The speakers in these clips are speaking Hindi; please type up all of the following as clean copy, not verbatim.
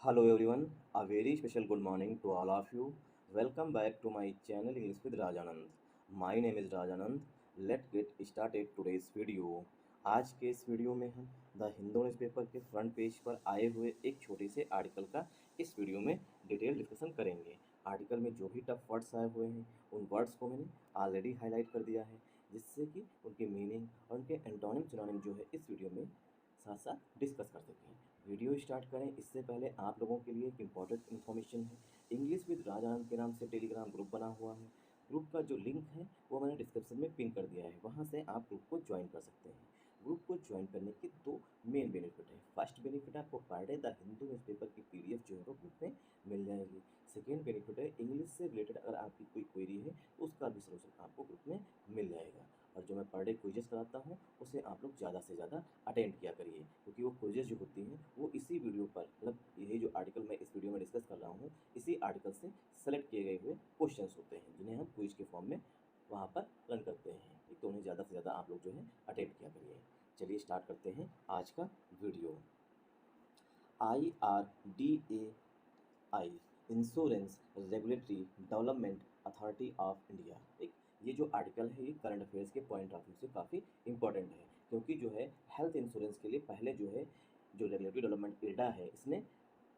Hello everyone, a very special good morning to all of you. Welcome back to my channel English with Rajanand. My name is Rajanand. Let's get started today's video. आज के इस वीडियो में हम द हिंदू न्यूज़पेपर के फ्रंट पेज पर आए हुए एक छोटे से आर्टिकल का इस वीडियो में डिटेल डिस्कशन करेंगे। आर्टिकल में जो भी टफ वर्ड्स आए हुए हैं उन वर्ड्स को मैंने ऑलरेडी हाईलाइट कर दिया है, जिससे कि उनके मीनिंग और उनके एंटोनिम सिनोनिम जो है इस वीडियो में साथ साथ डिस्कस कर सकें। वीडियो स्टार्ट करें इससे पहले आप लोगों के लिए एक इम्पॉर्टेंट इन्फॉर्मेशन है। इंग्लिश विद राजानंद के नाम से टेलीग्राम ग्रुप बना हुआ है। ग्रुप का जो लिंक है वो मैंने डिस्क्रिप्शन में पिन कर दिया है, वहाँ से आप ग्रुप को ज्वाइन कर सकते हैं। ग्रुप को ज्वाइन करने के दो मेन बेनिफिट है। फर्स्ट बेनिफिट आपको per day the Hindu newspaper की पीडीएफ जो है वो ग्रुप में मिल जाएगी। सेकेंड बेनिफिट है इंग्लिश से रिलेटेड अगर आपकी कोई क्वेरी है तो उसका भी सोल्यूशन आपको ग्रुप में मिल जाएगा। और जो मैं पर डे क्विजेस कराता हूँ उसे आप लोग ज़्यादा से ज़्यादा अटेंड किया करिए, क्योंकि वो क्विजेस जो होती हैं वो इसी वीडियो पर, मतलब यही जो आर्टिकल मैं इस वीडियो में डिस्कस कर रहा हूँ इसी आर्टिकल से सेलेक्ट किए गए हुए क्वेश्चंस होते हैं, जिन्हें हम क्विज के फॉर्म में वहाँ पर रन करते हैं। ठीक, तो उन्हें ज़्यादा से ज़्यादा आप लोग जो है अटेंड किया करिए। चलिए स्टार्ट करते हैं आज का video. IRDAI insurance regulatory development authority of India. ठीक, ये जो आर्टिकल है ये करंट अफेयर्स के पॉइंट ऑफ व्यू से काफ़ी इंपॉर्टेंट है, क्योंकि जो है हेल्थ इंश्योरेंस के लिए पहले जो है जो रेगुलेटरी डेवलपमेंट इरडा है इसने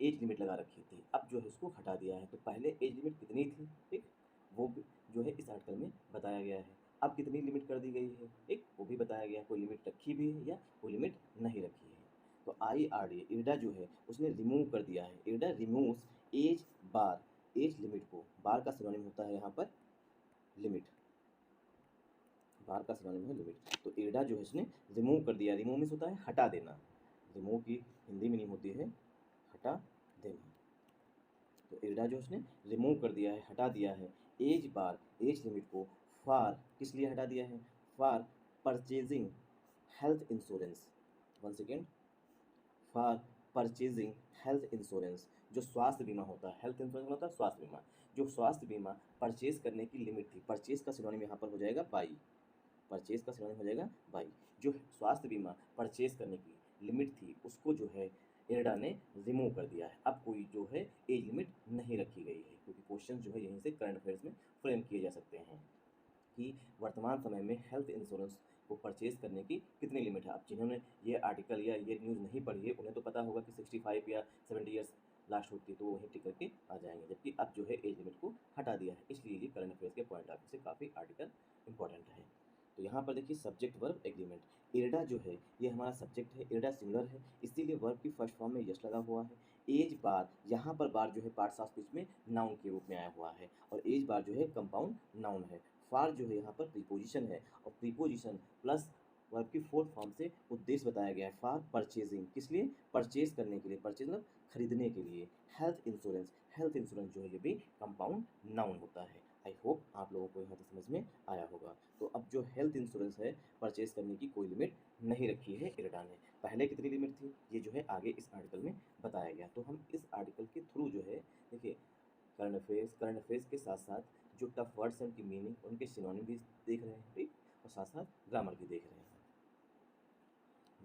एज लिमिट लगा रखी थी, अब जो है इसको हटा दिया है। तो पहले एज लिमिट कितनी थी, ठीक, वो भी जो है इस आर्टिकल में बताया गया है। अब कितनी लिमिट कर दी गई है, ठीक, वो भी बताया गया है। कोई लिमिट रखी भी है या कोई लिमिट नहीं रखी है। तो IRDA इरडा जो है उसने रिमूव कर दिया है। इरडा रिमूव्स एज बार, एज लिमिट को, बार का सिनोनिम होता है यहाँ पर लिमिट, बार का सिनोनिम है लिमिट। तो इरडा जो है इसने रिमूव कर दिया। रिमूव मीन्स होता है हटा देना। रिमूव की हिंदी मीनिंग होती है हटा देना। तो इरडा जो उसने रिमूव कर दिया है, हटा दिया है एज बार, एज लिमिट को। फॉर किस लिए हटा दिया है? For purchasing health insurance. One second, for purchasing health insurance, जो स्वास्थ्य बीमा होता है, हेल्थ इंश्योरेंस होता है स्वास्थ्य बीमा। जो स्वास्थ्य बीमा परचेज करने की लिमिट थी, परचेज का सिनोनिम यहाँ पर हो जाएगा बाई, परचेज का सिनोनिम हो जाएगा बाई। जो स्वास्थ्य बीमा परचेज करने की लिमिट थी उसको जो है इरडा ने रिमूव कर दिया है। अब कोई जो है एज लिमिट नहीं रखी गई है, क्योंकि क्वेश्चन जो है यहीं से करंट अफेयर्स में फ्रेम किए जा सकते हैं कि वर्तमान समय में हेल्थ इंश्योरेंस को परचेज करने की कितनी लिमिट है। अब जिन्होंने ये आर्टिकल या ये न्यूज़ नहीं पढ़ी है उन्हें तो पता होगा कि 65 या 70 ईयर्स लास्ट होती है, तो वो वहीं टिक करके आ जाएंगे, जबकि अब जो है एज लिमिट को हटा दिया है। इसलिए ये करंट अफेयर्स के पॉइंट ऑफ व्यू से काफ़ी आर्टिकल इंपॉर्टेंट है। तो यहाँ पर देखिए सब्जेक्ट वर्ब एग्रीमेंट। इरडा जो है ये हमारा सब्जेक्ट है, इरडा सिंगुलर है, इसीलिए वर्ब की फर्स्ट फॉर्म में यस लगा हुआ है। एज बार, यहाँ पर बार जो है पार्ट्स ऑफ स्पीच में नाउन के रूप में आया हुआ है, और एज बार जो है कंपाउंड नाउन है। फार जो है यहाँ पर प्रीपोजिशन है, और प्रीपोजिशन प्लस वर्ब की फोर्थ फॉर्म से उद्देश्य बताया गया है। फार परचेजिंग, किस लिए? परचेज करने के लिए, परचेज मतलब खरीदने के लिए। हेल्थ इंश्योरेंस, हेल्थ इंश्योरेंस जो है ये भी कंपाउंड नाउन होता है। आई होप आप लोगों को यहाँ तक समझ में आया होगा। तो अब जो हेल्थ इंश्योरेंस है परचेज करने की कोई लिमिट नहीं रखी है इरडा ने। पहले कितनी लिमिट थी ये जो है आगे इस आर्टिकल में बताया गया। तो हम इस आर्टिकल के थ्रू जो है देखिए करंट अफेयर्स के साथ साथ जो टफ वर्ड्स हैं उनकी मीनिंग, उनके सिनोनिम भी देख रहे हैं, ठीक, और साथ साथ ग्रामर भी देख रहे हैं।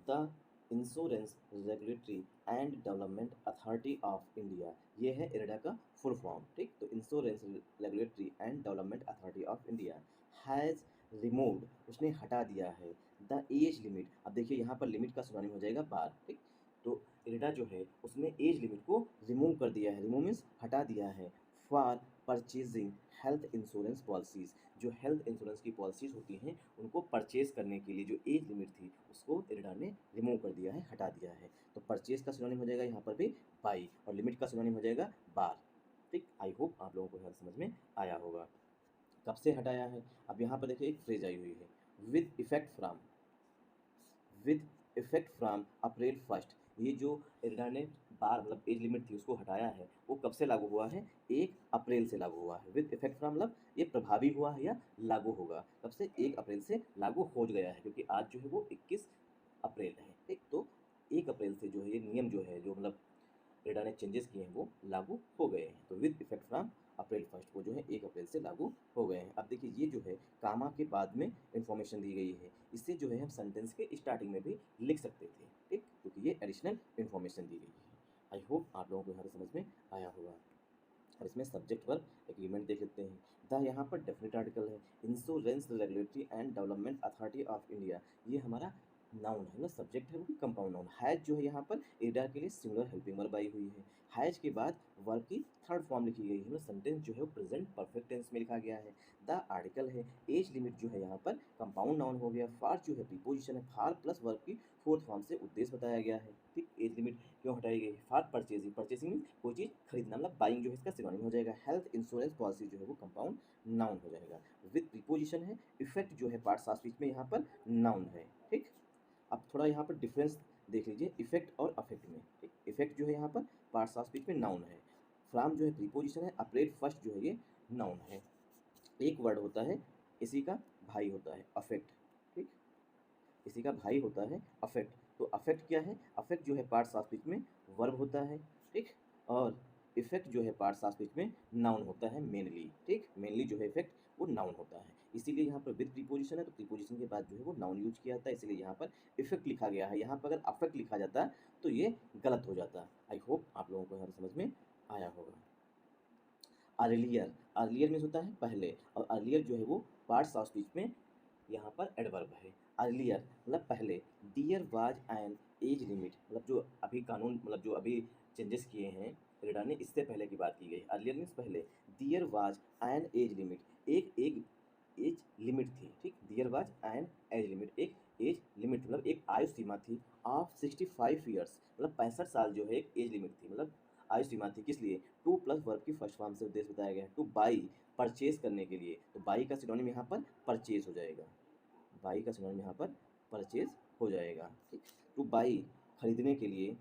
The insurance regulatory and development authority of India, ये है इरडा का फुल फॉर्म, ठीक। तो insurance regulatory and development authority of India has removed, उसने हटा दिया है द एज लिमिट। अब देखिए यहाँ पर लिमिट का सिनोनिम हो जाएगा बार, ठीक। तो इरडा जो है उसने एज लिमिट को रिमूव कर दिया है, रिमूव मीन्स हटा दिया है। For purchasing health insurance policies, जो हेल्थ इंश्योरेंस की पॉलिसीज़ होती हैं उनको परचेज करने के लिए जो एज लिमिट थी उसको इरडा ने रिमूव कर दिया है, हटा दिया है। तो परचेज का सिनोनिम हो जाएगा यहाँ पर भी बाई, और लिमिट का सिनोनिम हो जाएगा बार, ठीक। आई होप आप लोगों को यहाँ समझ में आया होगा। कब से हटाया है? अब यहाँ पर देखिए एक फ्रेज आई हुई है, with effect from, with effect from April 1। ये जो इरडा ने बार मतलब एज लिमिट थी उसको हटाया है, वो कब से लागू हुआ है? 1 अप्रैल से लागू हुआ है। विद इफेक्ट फ्रॉम मतलब ये प्रभावी हुआ है या लागू होगा, कब से? 1 अप्रैल से लागू हो गया है, क्योंकि आज जो है वो 21 अप्रैल है, ठीक। तो 1 अप्रैल से जो है ये नियम जो है, जो मतलब इरडा ने चेंजेस किए हैं वो लागू हो गए हैं। तो विद इफेक्ट फ्रॉम अप्रैल 1 को जो है 1 अप्रैल से लागू हो गए हैं। अब देखिए ये जो है कामा के बाद में इंफॉर्मेशन दी गई है, इससे जो है हम सेंटेंस के स्टार्टिंग में भी लिख सकते थे, ठीक, क्योंकि ये एडिशनल इंफॉर्मेशन दी गई है। आई होप आप लोगों को यहाँ पे समझ में आया होगा। और इसमें सब्जेक्ट वर्ब एग्रीमेंट देख लेते हैं। द यहाँ पर डेफिनेट आर्टिकल है। Insurance regulatory and development authority of India, ये हमारा नाउन है ना, सब्जेक्ट है वो भी कंपाउंड नाउन। हैज जो है यहाँ पर एडा के लिए सिंगुलर हेल्पिंग वर्ब आई हुई है। हैज के बाद वर्ब की थर्ड फॉर्म लिखी गई है, सेंटेंस जो है वो प्रेजेंट परफेक्ट टेंस में लिखा गया है। द आर्टिकल है। एज लिमिट जो है यहाँ पर कंपाउंड नाउन हो गया। फार जो है प्रीपोजिशन है। फार प्लस वर्ब की फोर्थ फॉर्म से उद्देश्य बताया गया है। ठीक, एज लिमिट क्यों हटाई गई? फॉर परचेजिंग, परचेजिंग मीन कोई चीज़ खरीदना, मतलब बाइंग जो है इसका सिनोनिम हो जाएगा। हेल्थ इंश्योरेंस पॉलिसी जो है वो कंपाउंड नाउन हो जाएगा। विद प्रीपोजिशन है। इफेक्ट जो है पार्ट्स ऑफ स्पीच में यहाँ पर नाउन है। ठीक, अब थोड़ा यहाँ पर डिफरेंस देख लीजिए इफेक्ट और अफेक्ट में। ठीक, इफेक्ट जो है यहाँ पर पार्ट्स ऑफ स्पीच में नाउन है। फ्रॉम जो है प्रीपोजिशन है। अपरेट फर्स्ट जो है ये नाउन है। एक वर्ड होता है, इसी का भाई होता है अफेक्ट। ठीक, इसी का भाई होता है अफेक्ट। तो अफेक्ट क्या है? अफेक्ट जो है पार्ट्स ऑफ स्पीच में वर्ब होता है। ठीक, और इफेक्ट जो है पार्ट्स ऑफ स्पीच में नाउन होता है मेनली। ठीक, मेनली जो है इफेक्ट वो नाउन होता है। इसीलिए यहाँ पर विद प्रीपोजिशन है, तो प्रीपोजिशन के बाद जो है वो नाउन यूज किया जाता है, इसलिए यहाँ पर इफेक्ट लिखा गया है। यहाँ पर अगर अफेक्ट लिखा जाता तो ये गलत हो जाता। आई होप आप लोगों को यहाँ समझ में आया होगा। अर्लियर, अर्लियर मीन्स होता है पहले, और अर्लियर जो है वो पार्ट्स ऑफ स्पीच में यहाँ पर एडवर्ब है। अर्लियर मतलब पहले। There was an age limit, मतलब जो अभी कानून, मतलब जो अभी चेंजेस किए हैं रेडा ने, इससे पहले की बात की गई। अर्लियर मीन्स पहले। There was an age limit, एक एक एज लिमिट थी। ठीक, there was an age limit, एक एज लिमिट मतलब एक आयु सीमा थी। ऑफ 65 ईयर्स, मतलब 65 साल जो है एक एज लिमिट थी, मतलब आयु सीमा थी। किस लिए? टू प्लस वर्ब की फर्स्ट फॉर्म से उद्देश्य बताया गया है। टू बाई, परचेज करने के लिए, तो बाई का सिनोनिम यहाँ पर परचेज हो जाएगा। बाई का सिनोनिम यहाँ पर परचेज हो जाएगा। ठीक, टू बाई खरीदने के लिए,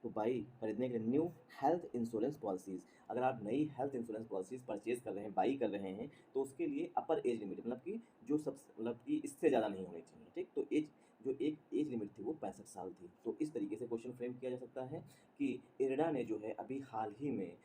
टू बाई खरीदने के लिए न्यू हेल्थ इंश्योरेंस पॉलिसीज़, अगर आप नई हेल्थ इंश्योरेंस पॉलिसीज़ परचेज कर रहे हैं, बाई कर रहे हैं, तो उसके लिए अपर एज लिमिट, मतलब कि जो सब, मतलब कि इससे ज़्यादा नहीं होनी चाहिए। ठीक, तो एज जो एक एज लिमिट थी वो 65 साल थी। तो इस तरीके से क्वेश्चन फ्रेम किया जा सकता है कि इरडा ने जो है अभी हाल ही में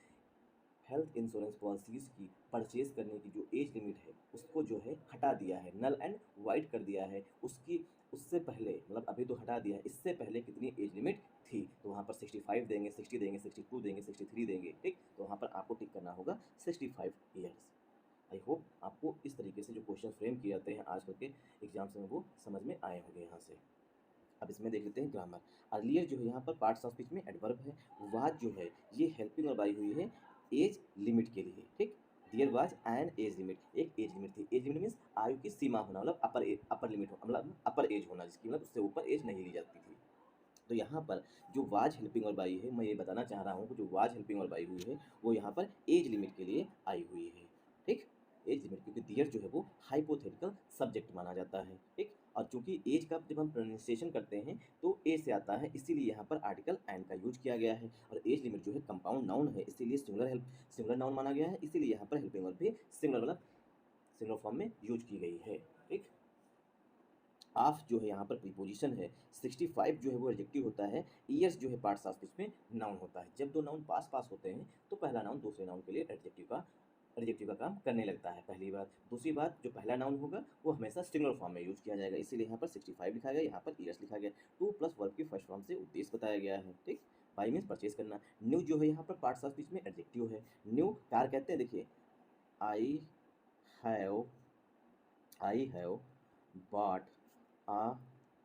हेल्थ इंश्योरेंस पॉलिसीज़ की परचेज़ करने की जो एज लिमिट है उसको जो है हटा दिया है, नल एंड वाइड कर दिया है। उसकी उससे पहले, मतलब अभी तो हटा दिया है, इससे पहले कितनी एज लिमिट थी, तो वहाँ पर 65 देंगे, 60 देंगे, 62 देंगे, 63 देंगे। ठीक, तो वहाँ पर आपको टिक करना होगा 65 ईयर्स। आई होप आपको इस तरीके से जो क्वेश्चन फ्रेम किए जाते हैं आजकल के एग्जाम्स में वो समझ में आए होंगे यहाँ से। अब इसमें देख लेते हैं ग्रामर। अर्लियर जो है यहाँ पर पार्ट्स ऑफ स्पीच में एडवर्ब है। वाज जो है ये हेल्पिंग वर्ब आई हुई है एज लिमिट के लिए। ठीक, there was an age limit, एक एज लिमिट थी। एज लिमिट मीन्स आयु की सीमा होना, मतलब अपर लिमिट हो, मतलब अपर एज होना, जिसकी मतलब उससे ऊपर एज नहीं ली जाती थी। तो यहाँ पर जो वाज हेल्पिंग वर्ब आई है, मैं ये बताना चाह रहा हूँ कि जो वाज हेल्पिंग वर्ब आई हुई है वो यहाँ पर एज लिमिट के लिए आई हुई है। ठीक, एज लिमिट, क्योंकि दियर जो है वो हाइपोथेटिकल सब्जेक्ट माना जाता है। ठीक, और चूंकि एज का जब हम प्रोनाउंसिएशन करते हैं तो ए से आता है, इसीलिए यहाँ पर आर्टिकल एंड का यूज किया गया है। और एज लिमिट जो है कंपाउंड नाउन है, इसीलिए सिंगुलर नाउन माना गया है, इसीलिए यहाँ पर हेल्पिंग वर्ब भी सिंगुलर, मतलब सिंगुलर फॉर्म में यूज की गई है। ठीक, ऑफ जो है यहाँ पर प्रीपोजिशन है। 65 जो है वो एडजेक्टिव होता है। ईयर्स जो है पार्ट्स ऑफ स्पीच में नाउन होता है। जब दो नाउन पास पास होते हैं तो पहला नाउन दूसरे नाउन के लिए एडजेक्टिव का काम करने लगता है, पहली बात। दूसरी बात, जो पहला नाउन होगा वो हमेशा सिंगुलर फॉर्म में यूज किया जाएगा, इसीलिए यहाँ पर 65 लिखा गया, यहाँ पर ईयर्स लिखा गया। टू प्लस वर्ब की फर्स्ट फॉर्म से उद्देश्य बताया गया है। ठीक, बाई मीन्स परचेज करना। न्यू जो है यहाँ पर पार्ट्स ऑफ स्पीच में एडजेक्टिव है। न्यू कार कहते हैं, देखिए I have I have bought a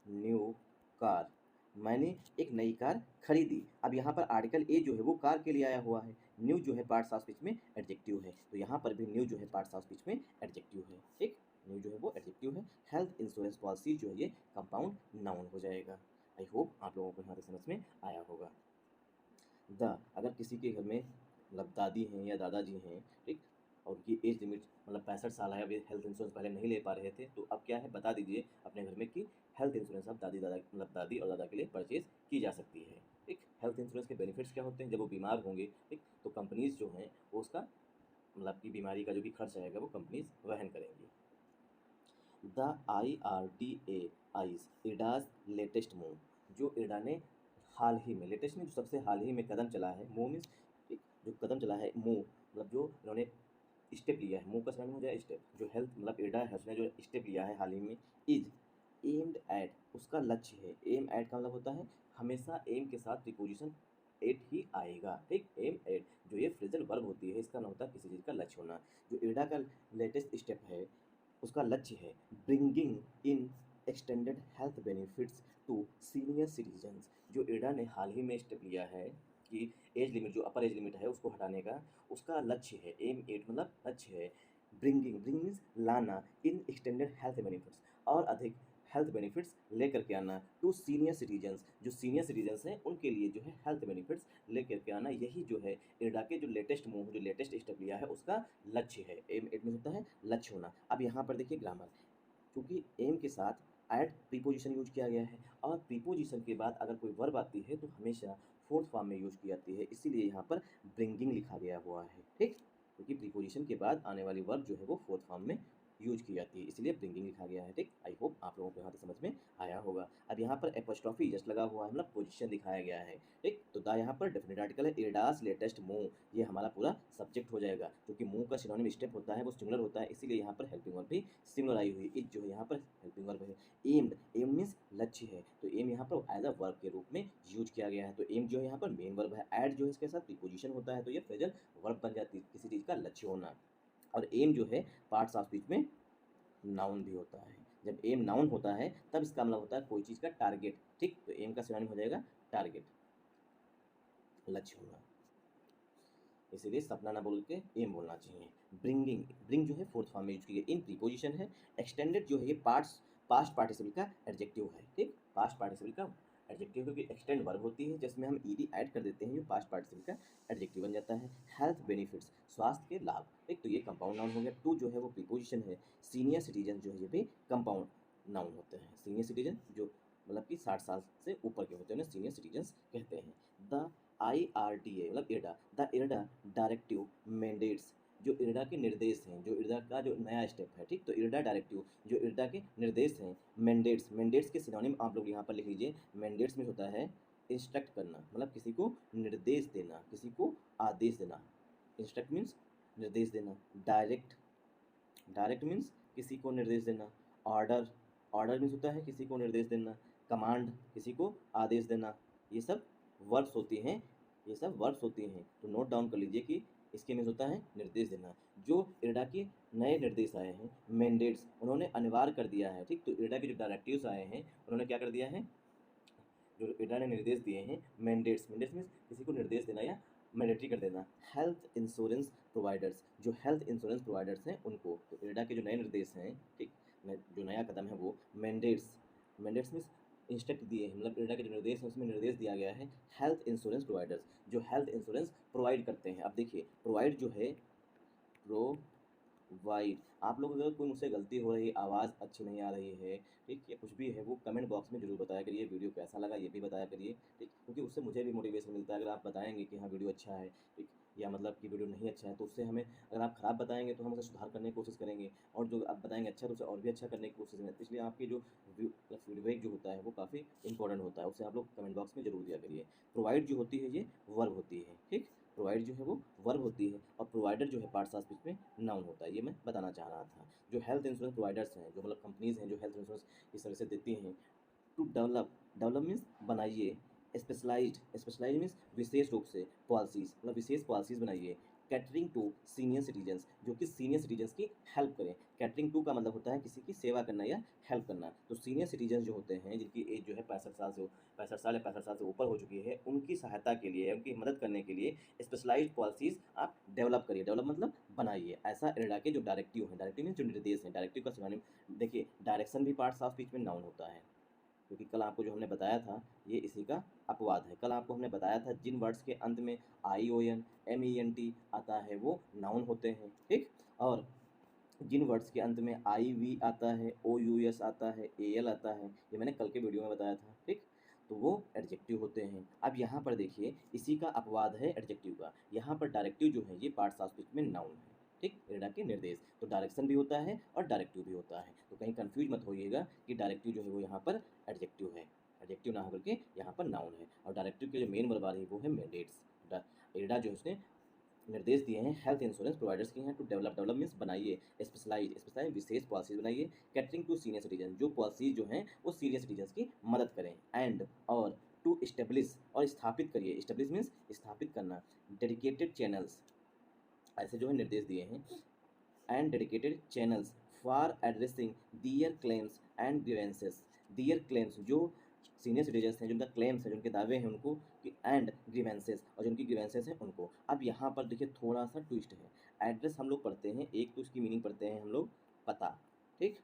new car, मैंने एक नई कार खरीदी। अब यहाँ पर आर्टिकल ए जो है वो कार के लिए आया हुआ है। न्यू जो है पार्ट्स ऑफ स्पीच में एडजेक्टिव है, तो यहाँ पर भी न्यू जो है पार्ट्स ऑफ स्पीच में एडजेक्टिव है। ठीक, न्यू जो है वो एडजेक्टिव है। हेल्थ इंश्योरेंस पॉलिसी जो है ये कंपाउंड नाउन हो जाएगा। आई होप आप लोगों को यहाँ तक समझ में आया होगा। द, अगर किसी के घर में मतलब दादी हैं या दादाजी हैं, ठीक, और उनकी एज लिमिट मतलब 65 साल है, अभी हेल्थ इंश्योरेंस पहले नहीं ले पा रहे थे, तो अब क्या है बता दीजिए अपने घर में कि हेल्थ इंश्योरेंस अब दादी दादा, मतलब दादी और दादा के लिए परचेज की जा सकती है। ठीक, हेल्थ इंश्योरेंस के बेनिफिट्स क्या होते हैं? जब वो बीमार होंगे, ठीक, तो कंपनीज जो हैं वो उसका, मतलब कि बीमारी का जो भी खर्च आएगा वो कंपनीज वहन करेंगी। द IRDAI's इडास लेटेस्ट मूव, जो इडा ने हाल ही में, लेटेस्ट में जो सबसे हाल ही में कदम चला है, मूव मीन्स, ठीक, जो कदम चला है, मूव मतलब जो इन्होंने स्टेप लिया है, मूव का समय हो जाए स्टेप, जो हेल्थ मतलब इडा है उसने जो स्टेप लिया है हाल ही में, इज एम्ड एट, उसका लक्ष्य है। एम एट का मतलब होता है हमेशा एम के साथ प्रीपोजिशन एट ही आएगा, ठीक। एम एट जो ये फ्रेजल वर्ब होती है, इसका नाम होता है किसी चीज़ का लक्ष्य होना। जो इरडा का लेटेस्ट स्टेप है, उसका लक्ष्य है bringing in extended health benefits to senior citizens. जो इरडा ने हाल ही में स्टेप लिया है कि एज लिमिट, जो अपर एज लिमिट है उसको हटाने का, उसका लक्ष्य है एम एट, मतलब लक्ष्य है ब्रिंगिंग मीन्स लाना इन एक्सटेंडेड हेल्थ बेनिफिट्स, और अधिक हेल्थ बेनिफिट्स लेकर के आना टू सीनियर सिटीजन्स। जो सीनियर सिटीजन्स हैं उनके लिए जो है हेल्थ बेनिफिट्स लेकर के आना, यही जो है इरडा के जो लेटेस्ट मूव, जो लेटेस्ट स्टेप लिया है उसका लक्ष्य है। एम एट में होता है लक्ष्य होना। अब यहाँ पर देखिए ग्रामर, क्योंकि एम के साथ एट प्रीपोजिशन यूज किया गया है, और प्रीपोजिशन के बाद अगर कोई वर्ब आती है तो हमेशा फोर्थ फॉर्म में यूज की जाती है, इसीलिए यहाँ पर ब्रिंगिंग लिखा गया हुआ है, ठीक। क्योंकि प्रीपोजिशन के बाद आने वाली वर्ब जो है वो फोर्थ फॉर्म में यूज की जाती है, इसलिए ब्रिंगिंग लिखा गया है, ठीक। आई होप आप लोगों को यहाँ तक समझ में आया होगा। अब यहाँ पर एपोस्ट्रॉफी जस्ट लगा हुआ है, मतलब पोजीशन दिखाया गया है, ठीक। तो द यहाँ पर डेफिनेट आर्टिकल है, इरडास लेटेस्ट मूव, ये हमारा पूरा सब्जेक्ट हो जाएगा, क्योंकि मूव का सिनोनिम स्टेप होता है वो सिंगुलर होता है, इसीलिए यहाँ पर हेल्पिंग वर्ब भी सिंगुलर आई हुई। इज जो है यहाँ पर हेल्पिंग वर्ब है। एम्ड, एम मीन्स लक्ष्य है, तो एम यहाँ पर एज अ वर्ब के रूप में यूज किया गया है, तो एम जो है यहाँ पर मेन वर्ब है। एड जो है इसके साथ प्रीपोजिशन होता है, तो ये फ्रेजल वर्ब बन जाती है, किसी चीज़ का लक्ष्य होना। और एम जो है पार्ट्स ऑफ स्पीच में नाउन भी होता है। जब एम नाउन होता है तब इसका मतलब होता है कोई चीज़ का टारगेट, ठीक। तो एम का सिनोनिम हो जाएगा टारगेट, लक्ष्य होना, इसीलिए सपना ना बोल के एम बोलना चाहिए। ब्रिंगिंग, ब्रिंग जो है फोर्थ फॉर्म में यूज की गई, इन प्रीपोजिशन है। एक्सटेंडेड जो है ये पास्ट पार्टिसिपल का एडजेक्टिव है, ठीक। पास्ट पार्टिसिपल का एडजेक्टिव, क्योंकि एक्सटेंड वर्ब होती है जिसमें हम ईडी ऐड कर देते हैं, जो पास्ट पार्टिसिपल का एडजेक्टिव बन जाता है। हेल्थ बेनिफिट्स, स्वास्थ्य के लाभ, ठीक। तो ये कंपाउंड नाउन हो गया। टू जो है वो प्रीपोजिशन है। सीनियर सिटीजन जो है ये भी कंपाउंड नाउन होते हैं। सीनियर सिटीजन जो मतलब कि 60 साल से ऊपर के होते हैं उन्हें सीनियर सिटीजन्स कहते हैं। द IRDA मतलब IRDA, the IRDA directive mandates, जो इरडा के निर्देश हैं, जो इरडा का जो नया स्टेप है, ठीक। तो इरडा डायरेक्टिव जो इरडा के निर्देश हैं। मैंडेट्स, मैंडेट्स के सिनोनिम आप लोग यहाँ पर लिख लीजिए। मैंडेट्स में होता है इंस्ट्रक्ट करना, मतलब किसी को निर्देश देना, किसी को आदेश देना। इंस्ट्रक्ट मीन्स निर्देश देना। डायरेक्ट, डायरेक्ट मीन्स किसी को निर्देश देना। ऑर्डर, ऑर्डर मीन्स होता है किसी को निर्देश देना। कमांड, किसी को आदेश देना। ये सब वर्ब्स होती हैं, ये सब वर्ब्स होती हैं, तो नोट डाउन कर लीजिए कि इसके मीन्स होता है निर्देश देना। जो इरडा के नए निर्देश आए हैं, मैंडेट्स, उन्होंने अनिवार्य कर दिया है, ठीक। तो इरडा के जो डायरेक्टिव्स आए हैं उन्होंने क्या कर दिया है, जो इरडा ने निर्देश दिए हैं, मैंडेट्स, मैंडेट्स मीन्स किसी को निर्देश देना या मैंडेटरी कर देना। हेल्थ इंश्योरेंस प्रोवाइडर्स, जो हेल्थ इंश्योरेंस प्रोवाइडर्स हैं उनको, तो इरडा के जो नए निर्देश हैं, ठीक, जो नया कदम है वो मैंडेट्स, मैंडेट्स मीन्स इंस्ट्रक्ट दिए हैं, मतलब इरडा के जो निर्देश हैं उसमें निर्देश दिया गया है हेल्थ इंश्योरेंस प्रोवाइडर्स, जो हेल्थ इंश्योरेंस प्रोवाइड करते हैं। अब देखिए प्रोवाइड जो है, प्रो वाइड, आप लोग अगर कोई मुझसे गलती हो रही है, आवाज़ अच्छी नहीं आ रही है, ठीक, या कुछ भी है, वो कमेंट बॉक्स में ज़रूर बताया करिए। वीडियो कैसा लगा ये भी बताया करिए, ठीक, क्योंकि उससे मुझे भी मोटिवेशन मिलता है। अगर आप बताएंगे कि हाँ वीडियो अच्छा है, ठीक, या मतलब कि वीडियो नहीं अच्छा है, तो उससे हमें, अगर आप ख़राब बताएंगे तो हम उसे सुधार करने की कोशिश करेंगे, और जो आप बताएंगे अच्छा तो उसे और भी अच्छा करने की कोशिश करेंगे। तो इसलिए आपकी जो फीडबैक जो होता है वो काफ़ी इंपॉर्टेंट होता है, उससे आप लोग कमेंट बॉक्स में ज़रूर दिया करिए। प्रोवाइड जो होती है ये वर्ब होती है, ठीक। प्रोवाइड जो है वो वर्ब होती है, और प्रोवाइडर जो है पार्ट्स ऑफ स्पीच में नाउन होता है, ये मैं बताना चाह रहा था। जो हेल्थ इंश्योरेंस प्रोवाइडर्स हैं, जो मतलब कंपनीज़ हैं जो हेल्थ इंश्योरेंस की सर्विसेज देती हैं, टू डेवलप, डेवलप मीन्स बनाइए। स्पेशलाइज्ड, स्पेशलाइज मीन्स विशेष रूप से। पॉलिसीज मतलब विशेष पॉलिसीज बनाइए। कैटरिंग टू सीनियर सिटीजन्स, जो कि सीनियर सिटीजन्स की हेल्प करें। कैटरिंग टू का मतलब होता है किसी की सेवा करना या हेल्प करना। तो सीनियर सिटीजन जो होते हैं, जिनकी एज जो है 65 साल से 65 साल या 65 साल से ऊपर हो चुकी है, उनकी सहायता के लिए, उनकी मदद करने के लिए स्पेशलाइज्ड पॉलिसीज आप डेवलप करिए। डेवलप मतलब बनाइए। ऐसा इरडा के जो डायरेक्टिव है, डायरेक्टिव मीन्स जो निर्देश हैं, डायरेक्टिव का सिनोनिम देखिए, डायरेक्शन भी पार्ट्स ऑफ स्पीच में नाउन होता है, क्योंकि कल आपको जो हमने बताया था ये इसी का अपवाद है। कल आपको हमने बताया था जिन वर्ड्स के अंत में ION MENT आता है वो नाउन होते हैं, ठीक। और जिन वर्ड्स के अंत में IV आता है, OUS आता है, AL आता है, ये मैंने कल के वीडियो में बताया था, ठीक। तो वो एडजेक्टिव होते हैं। अब यहाँ पर देखिए इसी का अपवाद है एडजेक्टिव का। यहाँ पर डायरेक्टिव जो है ये पार्ट्स ऑफ स्पीच में नाउन है, ठीक। इरडा के निर्देश, तो डायरेक्शन भी होता है और डायरेक्टिव भी होता है, तो कहीं कंफ्यूज मत होइएगा कि डायरेक्टिव जो है वो यहाँ पर एडजेक्टिव है, एडजेक्टिव ना होकर के यहाँ पर नाउन है। और डायरेक्टिव के जो मेन वर्ब आ रही है वो है मैंडेट्स। इरडा जो है उसने निर्देश दिए हैं हेल्थ इंश्योरेंस प्रोवाइडर्स के हैं टू डेवलप, डेवलप मीन्स बनाइए। स्पेशलाइज, स्पेशलाइज विशेष पॉलिसीज बनाइए। कैटरिंग टू सीनियर सिटीजन, जो पॉलिसीज जो हैं वो सीनियर सिटीजन की मदद करें। एंड और टू इस्टेब्लिश और स्थापित करिए, इस्टेब्लिश मीन्स स्थापित करना, डेडिकेटेड चैनल्स, ऐसे जो है निर्देश दिए हैं, and dedicated channels for addressing their claims and grievances, their claims जो सीनियर सिटीजन्स हैं, जिनका क्लेम्स है, जिनके दावे हैं उनको, एंड ग्रीवेंसेस और जिनकी ग्रीवेंसेस हैं उनको। अब यहाँ पर देखिए थोड़ा सा ट्विस्ट है। एड्रेस हम लोग पढ़ते हैं, एक तो उसकी मीनिंग पढ़ते हैं हम लोग पता, ठीक,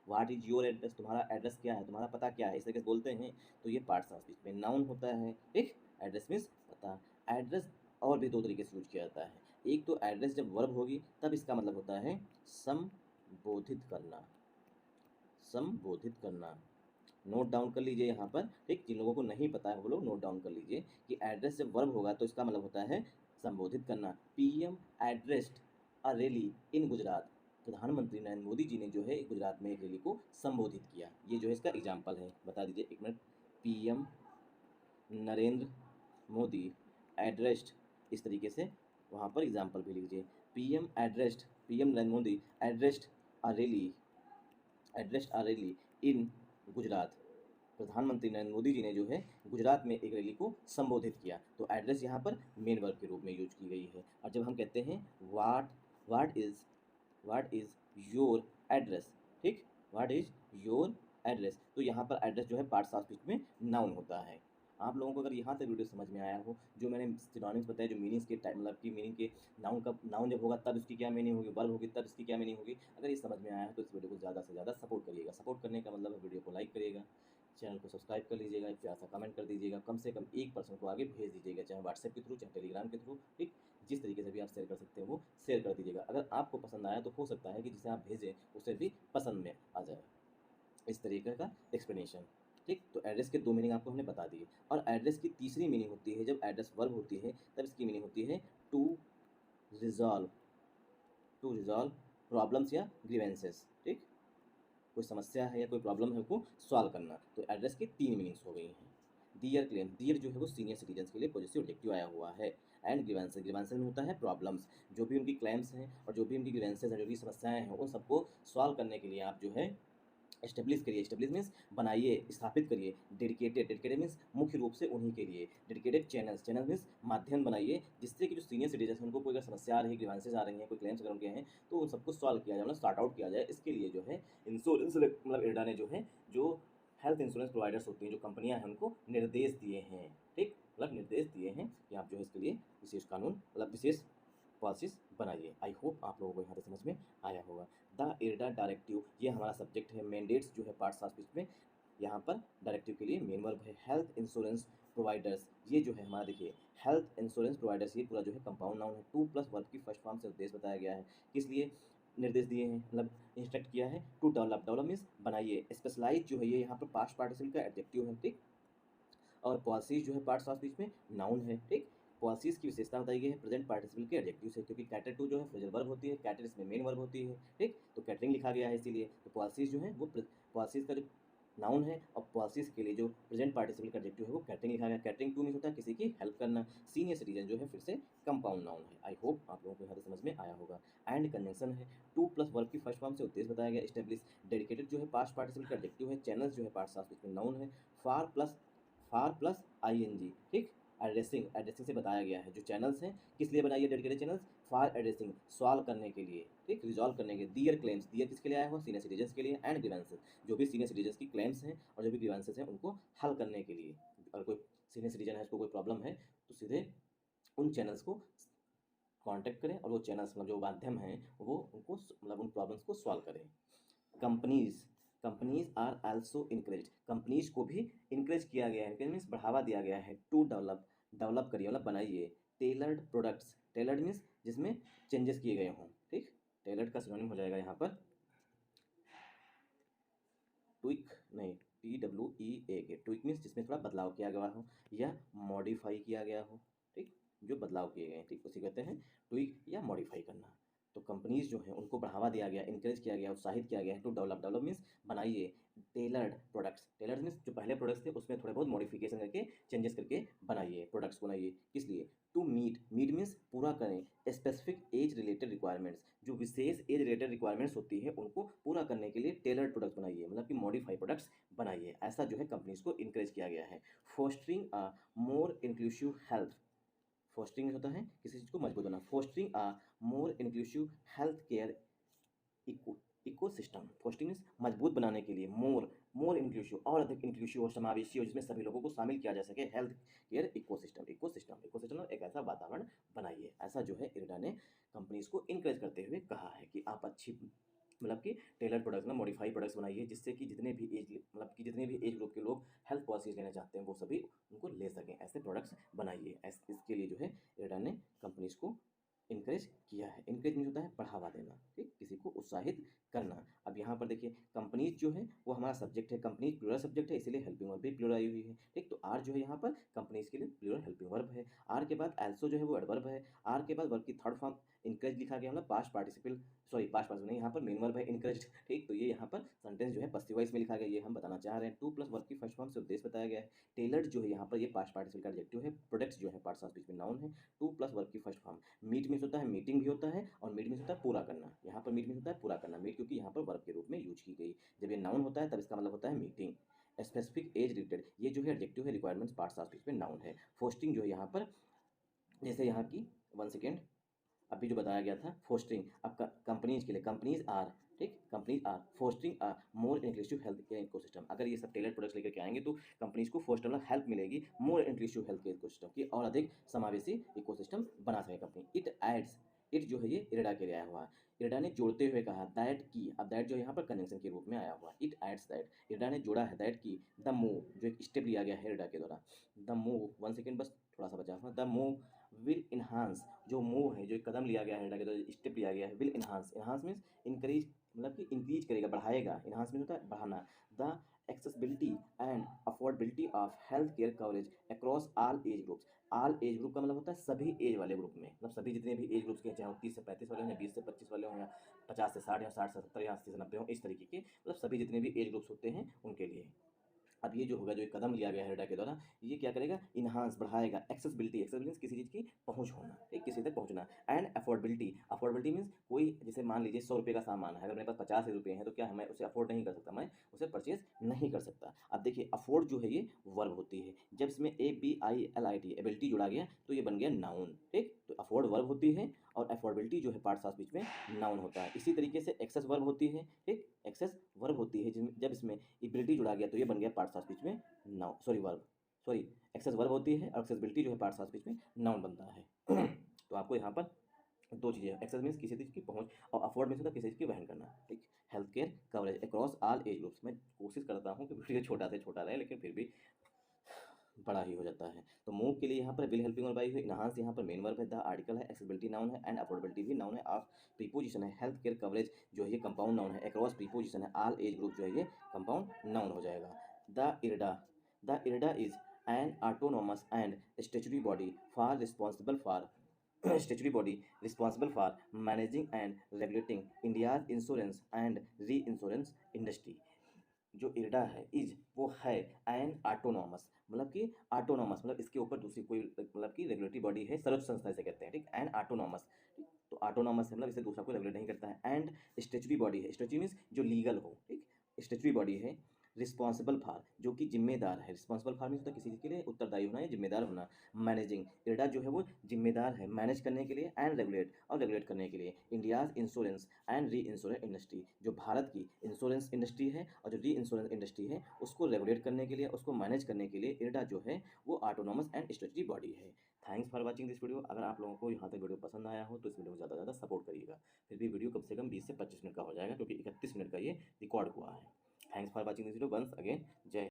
व्हाट इज योर एड्रेस, तुम्हारा एड्रेस क्या है, तुम्हारा पता क्या है, इस तरीके से बोलते हैं, तो ये पार्ट्स ऑफ स्पीच में नाउन होता है, ठीक। एड्रेस मीन्स पता। एड्रेस और भी दो तरीके से यूज किया जाता है। एक तो एड्रेस जब वर्ब होगी तब इसका मतलब होता है संबोधित करना, संबोधित करना। नोट डाउन कर लीजिए यहाँ पर, ठीक, जिन लोगों को नहीं पता है वो लोग नोट डाउन कर लीजिए कि एड्रेस जब वर्ब होगा तो इसका मतलब होता है संबोधित करना। पीएम एड्रेस्ड अ रैली इन गुजरात, प्रधानमंत्री नरेंद्र मोदी जी ने जो है गुजरात में एक रैली को संबोधित किया। ये जो है इसका एग्जाम्पल है, बता दीजिए एक minute. PM Narendra Modi addressed, इस तरीके से वहाँ पर एग्जाम्पल भी लीजिए। PM addressed, PM Narendra Modi addressed अ रैली, एड्रेस्ड अ रैली इन गुजरात, प्रधानमंत्री नरेंद्र मोदी जी ने जो है गुजरात में एक रैली को संबोधित किया। तो एड्रेस यहाँ पर मेन वर्ब के रूप में यूज की गई है। और जब हम कहते हैं व्हाट इज योर एड्रेस, ठीक, व्हाट इज योर एड्रेस, तो यहाँ पर एड्रेस जो है पार्ट्स ऑफ स्पीच में नाउन होता है। आप लोगों को अगर यहाँ तक वीडियो समझ में आया हो, जो मैंने सिनोनिम्स बताया, जो मीनिंग्स के टाइम मतलब की मीनिंग के, नाउन का नाउन जब होगा तब इसकी क्या मीनिंग होगी, वर्ब होगी तब इसकी क्या मीनिंग होगी, अगर ये समझ में आया है तो इस वीडियो को ज़्यादा से ज़्यादा सपोर्ट करिएगा। सपोर्ट करने का मतलब है वीडियो को लाइक करिएगा, चैनल को सब्सक्राइब कर लीजिएगा, एक प्यारा सा कमेंट कर दीजिएगा, कम से कम एक पर्सन को आगे भेज दीजिएगा, चाहे व्हाट्सएप के थ्रू, चाहे टेलीग्राम के थ्रू, ठीक, जिस तरीके से भी आप शेयर कर सकते हैं वो शेयर कर दीजिएगा। अगर आपको पसंद आया तो हो सकता है कि जिसे आप भेजें उसे भी पसंद में आ जाए, इस तरीके का एक्सप्लेनेशन, ठीक। तो एड्रेस के दो मीनिंग आपको हमने बता दिए। और एड्रेस की तीसरी मीनिंग होती है, जब एड्रेस वर्ब होती है तब इसकी मीनिंग होती है to resolve, to resolve problems या ग्रीवेंसेस, ठीक, कोई समस्या है या कोई प्रॉब्लम है उसको सॉल्व करना। तो एड्रेस की तीन मीनिंग्स हो गई हैं। दियर क्लेम, दियर जो है वो सीनियर सिटीजन्स के लिए पॉजिटिव एडजेक्टिव आया हुआ है। एंड ग्रीवेंसेस, ग्रीवेंसेस में होता है प्रॉब्लम्स, जो भी उनकी क्लेम्स हैं और जो भी उनकी ग्रीवेंसेस हैं, जो भी समस्याएं हैं, उन सबको सॉल्व करने के लिए आप जो है एस्टेब्लिश करिए, एस्टेब्लिश मीन्स बनाइए, स्थापित करिए। डेडिकेटेड, डेडिकेटेड मीन्स मुख्य रूप से उन्हीं के लिए। डेडिकेटेड चैनल्स, चैनल मीन्स माध्यम बनाइए, जिससे कि जो सीनियर सिटीजन हैं उनको कोई अगर समस्या आ रही है, ग्रीवेंसेस आ रही हैं, कोई क्लेम्स अगर उनके हैं तो उन सबको सॉल्व किया जाए, मतलब सॉर्ट आउट किया जाए। इसके लिए जो है इंश्योरेंस मतलब इरडा ने जो है, जो हेल्थ इंश्योरेंस प्रोवाइडर्स होती हैं, जो कंपनियां हैं, उनको निर्देश दिए हैं, ठीक, मतलब निर्देश दिए हैं कि आप जो है इसके लिए विशेष कानून मतलब विशेष पॉलिसीज बनाइए। आई होप आप लोगों को यहाँ पे समझ में आया होगा। द इरडा डायरेक्टिव, ये हमारा सब्जेक्ट है। मैंडेट्स जो है पार्ट्स ऑफ स्पीच में, यहाँ पर डायरेक्टिव के लिए मेन वर्ब है हेल्थ इंश्योरेंस प्रोवाइडर्स। ये जो है हमारा देखिए हेल्थ इंश्योरेंस प्रोवाइडर्स, ये पूरा जो है कंपाउंड नाउन है। टू प्लस वर्ब की फर्स्ट फॉर्म से उद्देश्य बताया गया है, किस लिए निर्देश दिए हैं, मतलब इंस्ट्रक्ट किया है। टू डेवलप, डेवलप मीन्स बनाइए। स्पेशलाइज जो है ये यहाँ पर पास्ट पार्टिसिपल का एडजेक्टिव है, ठीक। और पॉलिसीज जो है पार्ट्स ऑफ स्पीच में नाउन है, ठीक। पॉलिसीज की विशेषता बताई गई है प्रेजेंट पार्टिसिपल के एडजेक्टिव से, क्योंकि कैटर टू जो है फ्रेजल वर्ब होती है, कैटर इसमें मेन वर्ब होती है, ठीक। तो कैटरिंग लिखा गया है इसीलिए। तो पॉलिसीज जो है वो पॉलिसीज का जो नाउन है, और पॉलिसीज के लिए जो प्रेजेंट पार्टिसिपल का एडजेक्टिव है वो कैटरिंग लिखा गया। कैटरिंग टू मीन्स होता है किसी की हेल्प करना। सीनियर सिटीजन जो है फिर से कंपाउंड नाउन है। आई होप आप लोगों को यहाँ से समझ में आया होगा। एंड कंजंक्शन है, टू प्लस वर्ब की फर्स्ट फॉर्म से उद्देश्य बताया गया। एस्टेब्लिश, डेडिकेटेड जो है पास्ट पार्टिसिपल का एडजेक्टिव है। चैनल्स जो है पार्ट्स ऑफ स्पीच में नाउन है। फार प्लस आईएनजी, ठीक। एड्रेसिंग, एड्रेसिंग से बताया गया है जो चैनल्स हैं किस लिए बनाई है dedicated channels, for addressing solve करने के लिए, ठीक, रिजॉल्व करने के लिए। दियर क्लेम्स, दियर किसके लिए आया हुआ, सीनियर सिटीजन्स के लिए। एंड ग्रीवेंसेस, जो भी सीनियर सिटीजन्स की क्लेम्स हैं और जो भी ग्रीवेंसेस हैं उनको हल करने के लिए। अगर कोई सीनियर सिटीजन है, उसको कोई प्रॉब्लम है, तो सीधे उन चैनल्स को कांटेक्ट करें और वो चैनल्स मतलब जो माध्यम हैं वो उनको मतलब उन प्रॉब्लम्स को सॉल्व करें। Companies, companies are also encourage, companies को भी इनकरेज किया गया है, इनकरेज मीन्स बढ़ावा दिया गया है। टू डेवलप, डेवलप करिए मतलब बनाइए। टेलर्ड प्रोडक्ट्स, टेलर्ड मीन्स जिसमें चेंजेस किए गए हों, ठीक। टेलर्ड का सिनोनिम हो जाएगा यहाँ पर ट्विक, नहीं, TWEA के, ट्विक मीन्स जिसमें थोड़ा बदलाव किया गया हो या मॉडिफाई किया गया हो, ठीक, जो बदलाव किए गए हैं, ठीक, उसी कहते हैं ट्विक या मॉडिफाई करना। तो कंपनीज जो हैं उनको बढ़ावा दिया गया, इनकरेज किया गया, उत्साहित किया गया है। टू डेवलप, डेवलप मीन्स बनाइए। टेलर्ड प्रोडक्ट्स, टेलर्ड मीन्स जो पहले प्रोडक्ट्स थे उसमें थोड़े बहुत मॉडिफिकेशन करके चेंजेस करके बनाइए, प्रोडक्ट्स बनाइए। किस लिए, टू मीट, मीट मीन्स पूरा करें। स्पेसिफिक एज रिलेटेड रिक्वायरमेंट्स, जो विशेष एज रिलेटेड रिक्वायरमेंट्स होती है उनको पूरा करने के लिए टेलर्ड प्रोडक्ट्स बनाइए, मतलब कि मॉडिफाई प्रोडक्ट्स बनाइए। ऐसा जो है कंपनीज को इनकरेज किया गया है। Fostering a more inclusive health. Fostering होता है किसी चीज़ को मजबूत बनाना, fostering a more inclusive health care eco ecosystem. Fostering means मजबूत बनाने के लिए, मोर इंक्लूसिव, और अधिक इंक्लूसिव और समावेशी हो, जिसमें सभी लोगों को शामिल किया जा सके, हेल्थ केयर इकोसिस्टम एक ऐसा वातावरण बनाइए। ऐसा जो है इरडा ने कंपनीज को इनकरेज करते हुए कहा है कि आप अच्छी मतलब कि टेलर प्रोडक्ट्स ना मॉडिफाइड प्रोडक्ट्स बनाइए, जिससे कि जितने भी एज ग्रुप के लोग हेल्थ पॉलिसीज लेना चाहते हैं वो सभी उनको ले सकें। ऐसे प्रोडक्ट्स बनाइए। इसके लिए जो है इरडा ने कंपनीज को इनकरेज किया है। इनकरेज मीन्स होता है बढ़ावा देना, ठीक, किसी को उत्साहित करना। अब यहाँ पर देखिए कंपनीज जो है वो हमारा सब्जेक्ट है, कंपनीज प्लूरल सब्जेक्ट है, इसीलिए हेल्पिंग वर्ब भी प्लूरल आई हुई है, ठीक। तो आर जो है यहाँ पर कंपनीज के लिए प्लूरल हेल्पिंग वर्ब है। आर के बाद एल्सो जो है वो एडवर्ब है। आर के बाद वर्ब की थर्ड फॉर्म इनकरेज लिखा गया, मतलब past participle, sorry past participle नहीं, यहाँ पर मेन वर्ब है इनकरेज, ठीक। तो ये यहाँ पर सेंटेंस जो है पस्सिव वॉइस में लिखा गया, ये हम बताना चाह रहे हैं। टू प्लस वर्ब की फर्स्ट फॉर्म से उद्देश्य बताया गया है। टेलर्ड जो है यहाँ पर ये पास्ट पार्टिसिपल का एडजेक्टिव है। प्रोडक्ट्स जो है पार्ट्स ऑफ स्पीच में नाउन है। टू प्लस वर्ब की फर्स्ट फॉर्म। मीट मीन्स होता है मीटिंग भी होता है, और मीट मीन्स होता है पूरा करना। यहाँ पर मीट मीन्स होता है पूरा करना, मीट क्योंकि यहाँ पर वर्ब के रूप में यूज की गई। जब ये नाउन होता है तब इसका मतलब होता है मीटिंग। स्पेसिफिक एज रिलेटेड, ये जो है एडजेक्टिव है, रिक्वायरमेंट्स पार्ट्स ऑफ स्पीच में नाउन है। फोस्टिंग जो है यहाँ पर, जैसे यहाँ की, वन सेकेंड, अभी जो बताया गया था फोस्टरिंग, अब कंपनीज के लिए, कंपनीज आर, ठीक, companies are fostering a more inclusive health care ecosystem. अगर ये सब टेलर प्रोडक्ट्स लेकर के आएंगे तो कंपनीज को फोस्टर में हेल्प मिलेगी मोर इंक्लूसिव हेल्थ केयर इकोसिस्टम की, और अधिक समावेशी इकोसिस्टम बना सके कंपनी। इट एड्स, इट जो है ये इरडा के लिए आया हुआ है। इरडा ने जोड़ते हुए कहा दैट की, अब दैट जो यहाँ पर कनेक्शन के रूप में आया हुआ है। इट एड्स दैट, इरडा ने जोड़ा है दैट की, द मूव जो एक स्टेप लिया गया है इरडा के द्वारा, द मूव, वन सेकेंड बस थोड़ा सा बचा हुआ, द मूव विल इन्हांस, जो मूव है, जो एक कदम लिया गया है इरडा के द्वारा, स्टेप लिया गया है, will enhance, enhance means increase, मतलब कि इंक्रीज करेगा, बढ़ाएगा। इन्हांस मीन्स होता है बढ़ाना। The accessibility and affordability of health care coverage across all age groups. All age group का मतलब होता है सभी एज वाले ग्रुप में, मतलब सभी जितने भी एज ग्रुप्स के, चाहे 30 से 35 वाले हों, या 20 से 25 वाले हों, या 50 से 60, या 60 से 70, या 80 से 90 हों, इस तरीके के, मतलब सभी जितने भी एज ग्रुप्स होते हैं उनके लिए। अब ये जो होगा, जो एक कदम लिया गया है इरडा के द्वारा, ये क्या करेगा, इन्हांस, बढ़ाएगा, एक्सेसिबिलिटी, एक्सेसिबिलिटी किसी चीज़ की पहुंच होना, ठीक, किसी तक पहुंचना। एंड अफोर्डेबिलिटी, अफोर्डेबिलिटी मीन्स कोई, जैसे मान लीजिए 100 रुपये का सामान है, अगर मेरे पास 50 रुपये है तो क्या है, मैं उसे अफोर्ड नहीं कर सकता, मैं उसे परचेज नहीं कर सकता। अब देखिए अफोर्ड जो है ये वर्ब होती है, जब इसमें ABILIT एबिलिटी जुड़ा गया तो ये बन गया नाउन, ठीक। तो अफोर्ड वर्ब होती है, और अफोर्डेबिलिटी जो है पार्ट्स ऑफ स्पीच में नाउन होता है। इसी तरीके से एक्सेस वर्ब होती है, ठीक, एक्सेस वर्ब होती है जब इसमें एबिलिटी जुड़ा गया तो ये बन गया पार्ट्स ऑफ स्पीच में noun, sorry verb, sorry access verb होती है, और एक्सेसिबिलिटी जो है पार्ट्स ऑफ स्पीच में नाउन बनता है। तो आपको यहाँ पर दो चीज़ें, एक्सेस मीन्स किसी चीज़ की पहुंच, और अफोर्ड मीन्स होता है किसी चीज़ की वहन करना, ठीक। Health care coverage across all age groups, मैं कोशिश करता हूँ कि वीडियो छोटा से छोटा रहे, लेकिन फिर भी बड़ा ही हो जाता है। तो मूव के लिए यहाँ पर विल हेल्पिंग वर्ब आई हुई, इनहांस यहाँ पर मेन वर्ब है, द आर्टिकल है, एक्सेसिबिलिटी नाउन है, एंड अफोर्डेबिलिटी भी नाउन है। आप प्रीपोजिशन है, हेल्थ केयर कवरेज जो है ये कंपाउंड नाउन है, अक्रॉस प्रीपोजिशन है, ऑल एज ग्रुप जो है ये कंपाउंड नाउन हो जाएगा। The IRDA is an autonomous and statutory body for responsible for statutory body responsible for managing and regulating India's insurance and reinsurance industry। जो इरडा है, इज वो है एन ऑटोनॉमस, मतलब कि ऑटोनॉमस मतलब इसके ऊपर दूसरी कोई, मतलब कि रेगुलेटरी बॉडी है, सर्वोच्च संस्था इसे कहते हैं, ठीक। एन ऑटोनॉमस, ठीक। तो ऑटोनॉमस है मतलब इसे दूसरा कोई रेगुलेट नहीं करता है। एंड स्टेचुरी बॉडी है, स्टेचुरी मीन्स जो लीगल हो, ठीक। स्टेचुरी बॉडी है, रिस्पॉन्सिबल फॉर जो कि जिम्मेदार है, रिस्पॉन्सिबल फॉर मीन्स होता है किसी चीज़ के लिए उत्तरदायी होना या जिम्मेदार होना। मैनेजिंग, इरडा जो है वो जिम्मेदार है मैनेज करने के लिए, एंड रेगुलेट और रेगुलेट करने के लिए, India's insurance and re insurance industry, जो भारत की इंश्योरेंस इंडस्ट्री है और जो री इंश्योरेंस इंडस्ट्री है उसको रेगुलेट करने के लिए, उसको मैनेज करने के लिए इरडा जो है वो ऑटोनॉमस एंड स्टेचुटरी बॉडी है। Thanks for watching this video. अगर आप लोगों को यहाँ तक वीडियो पसंद आया हो तो इस वीडियो को ज़्यादा से ज़्यादा सपोर्ट करिएगा। फिर भी वीडियो कम से कम 20 से 25 मिनट का हो जाएगा, क्योंकि 31 मिनट का ये रिकॉर्ड हुआ है। Thanks for watching this video once again. जय